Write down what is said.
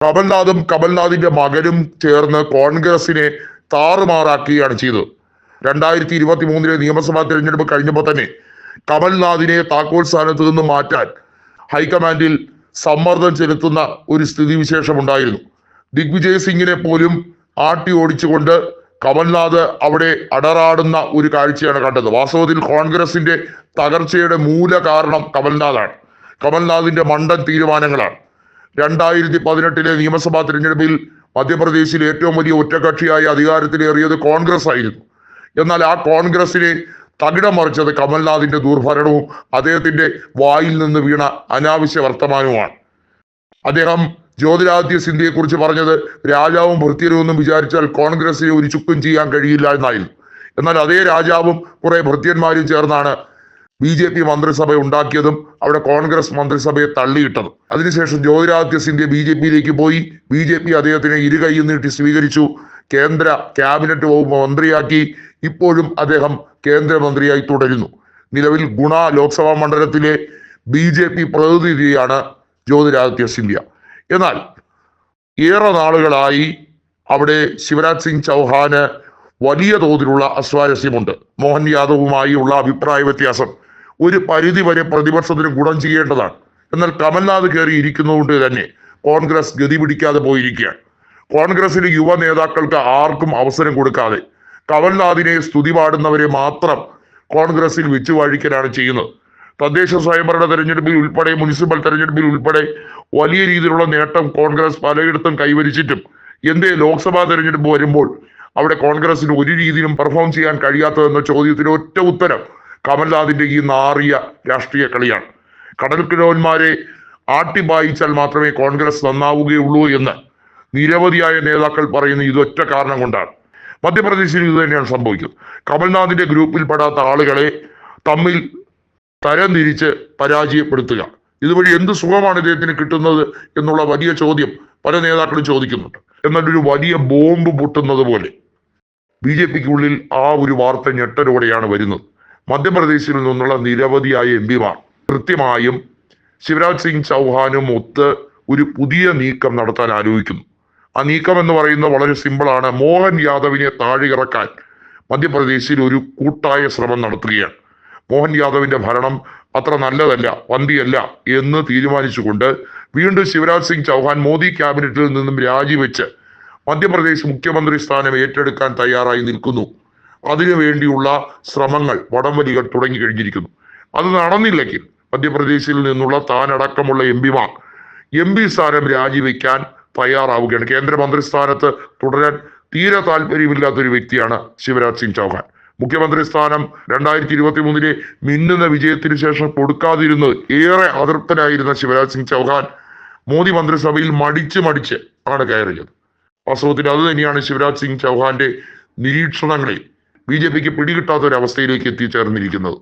കമൽനാഥും കമൽനാഥിന്റെ മകനും ചേർന്ന് കോൺഗ്രസിനെ താറുമാറാക്കുകയാണ് ചെയ്തത്. 2023 നിയമസഭാ തെരഞ്ഞെടുപ്പ് കഴിഞ്ഞപ്പോൾ തന്നെ കമൽനാഥിനെ താക്കോൽ സ്ഥാനത്ത് നിന്ന് മാറ്റാൻ ഹൈക്കമാൻഡിൽ സമ്മർദ്ദം ചെലുത്തുന്ന ഒരു സ്ഥിതിവിശേഷം ഉണ്ടായിരുന്നു. ദിഗ്വിജയ് സിംഗിനെ പോലും ആട്ടി ഓടിച്ചുകൊണ്ട് കമൽനാഥ് അവിടെ അടറാടുന്ന ഒരു കാഴ്ചയാണ് കണ്ടത്. വാസ്തവത്തിൽ കോൺഗ്രസിന്റെ തകർച്ചയുടെ മൂല കാരണം കമൽനാഥാണ്. കമൽനാഥിന്റെ മണ്ടൻ തീരുമാനങ്ങളാണ്. 2018 നിയമസഭാ തിരഞ്ഞെടുപ്പിൽ മധ്യപ്രദേശിൽ ഏറ്റവും വലിയ ഒറ്റകക്ഷിയായി അധികാരത്തിലേറിയത് കോൺഗ്രസ് ആയിരുന്നു. എന്നാൽ ആ കോൺഗ്രസിനെ തകിടം മറിച്ചത് കമൽനാഥിന്റെ ദുർഭരണവും അദ്ദേഹത്തിന്റെ വായിൽ നിന്ന് വീണ അനാവശ്യ വർത്തമാനവുമാണ്. അദ്ദേഹം ജ്യോതിരാദിത്യ സിന്ധ്യയെ കുറിച്ച് പറഞ്ഞത് രാജാവും ഭൃത്യരും വിചാരിച്ചാൽ കോൺഗ്രസിനെ ഒരു ചുക്കും ചെയ്യാൻ കഴിയില്ല എന്നായിരുന്നു. എന്നാൽ അതേ രാജാവും കുറെ ഭൃത്യന്മാരും ചേർന്നാണ് BJP മന്ത്രിസഭ ഉണ്ടാക്കിയതും അവിടെ കോൺഗ്രസ് മന്ത്രിസഭയെ തള്ളിയിട്ടതും. അതിനുശേഷം ജ്യോതിരാദിത്യ സിന്ധ്യ BJPയിലേക്ക് പോയി. BJP അദ്ദേഹത്തിനെ ഇരുകൈ നീട്ടി സ്വീകരിച്ചു. കേന്ദ്ര ക്യാബിനറ്റ് വകുപ്പ് മന്ത്രിയാക്കി. ഇപ്പോഴും അദ്ദേഹം കേന്ദ്രമന്ത്രിയായി തുടരുന്നു. നിലവിൽ ഗുണ ലോക്സഭാ മണ്ഡലത്തിലെ BJP പ്രതിനിധിയാണ് ജ്യോതിരാദിത്യ സിന്ധ്യ. എന്നാൽ ഏറെ നാളുകളായി അവിടെ ശിവരാജ് സിംഗ് ചൗഹാന് വലിയ തോതിലുള്ള അസ്വാരസ്യമുണ്ട്. മോഹൻ യാദവുമായുള്ള അഭിപ്രായ വ്യത്യാസം ഒരു പരിധി വരെ പ്രതിപക്ഷത്തിന് ഗുണം ചെയ്യേണ്ടതാണ്. എന്നാൽ കമൽനാഥ് കയറി ഇരിക്കുന്നതുകൊണ്ട് തന്നെ കോൺഗ്രസ് ഗതി പിടിക്കാതെ പോയിരിക്കുകയാണ്. കോൺഗ്രസിലെ യുവ നേതാക്കൾക്ക് ആർക്കും അവസരം കൊടുക്കാതെ കമൽനാഥിനെ സ്തുതി പാടുന്നവരെ മാത്രം കോൺഗ്രസിൽ വെച്ചു വാഴിക്കലാണ് ചെയ്യുന്നത്. തദ്ദേശ സ്വയംഭരണ തെരഞ്ഞെടുപ്പിൽ ഉൾപ്പെടെ മുനിസിപ്പൽ തെരഞ്ഞെടുപ്പിൽ ഉൾപ്പെടെ വലിയ രീതിയിലുള്ള നേട്ടം കോൺഗ്രസ് പലയിടത്തും കൈവരിച്ചിട്ടും എന്തേ ലോക്സഭാ തെരഞ്ഞെടുപ്പ് വരുമ്പോൾ അവിടെ കോൺഗ്രസിന് ഒരു രീതിയിലും പെർഫോം ചെയ്യാൻ കഴിയാത്തതെന്ന ചോദ്യത്തിന് ഒറ്റ ഉത്തരം കമൽനാഥിന്റെ ഈ നാറിയ രാഷ്ട്രീയ കളിയാണ്. കടൽക്കിഴവന്മാരെ ആട്ടിബായിച്ചാൽ മാത്രമേ കോൺഗ്രസ് നന്നാവുകയുള്ളൂ എന്ന് നിരവധിയായ നേതാക്കൾ പറയുന്ന ഇതൊറ്റ കാരണം കൊണ്ടാണ്. മധ്യപ്രദേശിൽ ഇത് തന്നെയാണ് സംഭവിക്കുന്നത്. കമൽനാഥിന്റെ ഗ്രൂപ്പിൽപ്പെടാത്ത ആളുകളെ തമ്മിൽ തരംതിരിച്ച് പരാജയപ്പെടുത്തുക. ഇതുവഴി എന്ത് സുഖമാണ് ഇദ്ദേഹത്തിന് കിട്ടുന്നത് എന്നുള്ള വലിയ ചോദ്യം പല നേതാക്കളും ചോദിക്കുന്നുണ്ട്. എന്നാൽ ഒരു വലിയ ബോംബ് പൊട്ടുന്നത് പോലെ BJPക്കുള്ളിൽ ആ ഒരു വാർത്ത ഞെട്ടലോടെയാണ് വരുന്നത്. മധ്യപ്രദേശിൽ നിന്നുള്ള നിരവധിയായ MP-മാർ കൃത്യമായും ശിവരാജ് സിംഗ് ചൗഹാനും ഒത്ത് ഒരു പുതിയ നീക്കം നടത്താൻ ആലോചിക്കുന്നു. ആ നീക്കം എന്ന് പറയുന്നത് വളരെ സിമ്പിളാണ്. മോഹൻ യാദവിനെ താഴെയിറക്കാൻ മധ്യപ്രദേശിൽ ഒരു കൂട്ടായ ശ്രമം നടത്തുകയാണ്. മോഹൻ യാദവിന്റെ ഭരണം അത്ര നല്ലതല്ല, പന്തിയല്ല എന്ന് തീരുമാനിച്ചുകൊണ്ട് വീണ്ടും ശിവരാജ് സിംഗ് ചൗഹാൻ മോദി ക്യാബിനറ്റിൽ നിന്നും രാജിവെച്ച് മധ്യപ്രദേശ് മുഖ്യമന്ത്രി സ്ഥാനം ഏറ്റെടുക്കാൻ തയ്യാറായി നിൽക്കുന്നു. അതിനു വേണ്ടിയുള്ള ശ്രമങ്ങൾ വടംവലികൾ തുടങ്ങി കഴിഞ്ഞിരിക്കുന്നു. അത് നടന്നില്ലെങ്കിൽ മധ്യപ്രദേശിൽ നിന്നുള്ള താനടക്കമുള്ള MP-മാർ MP സ്ഥാനം രാജിവെക്കാൻ തയ്യാറാവുകയാണ്. കേന്ദ്രമന്ത്രി സ്ഥാനത്ത് തുടരാൻ തീരെ താല്പര്യമില്ലാത്തൊരു വ്യക്തിയാണ് ശിവരാജ് സിംഗ് ചൗഹാൻ. മുഖ്യമന്ത്രി സ്ഥാനം 2023 മിന്നുന്ന വിജയത്തിന് ശേഷം കൊടുക്കാതിരുന്നത് ഏറെ അതൃപ്തനായിരുന്ന ശിവരാജ് സിംഗ് ചൗഹാൻ മോദി മന്ത്രിസഭയിൽ മടിച്ച് ആണ് കയറിയത്. വാസ്തവത്തിൽ അത് തന്നെയാണ് ശിവരാജ് സിംഗ് ചൗഹാന്റെ നിരീക്ഷണങ്ങളെ BJPക്ക് പിടികിട്ടാത്ത ഒരു അവസ്ഥയിലേക്ക് എത്തിച്ചേർന്നിരിക്കുന്നത്.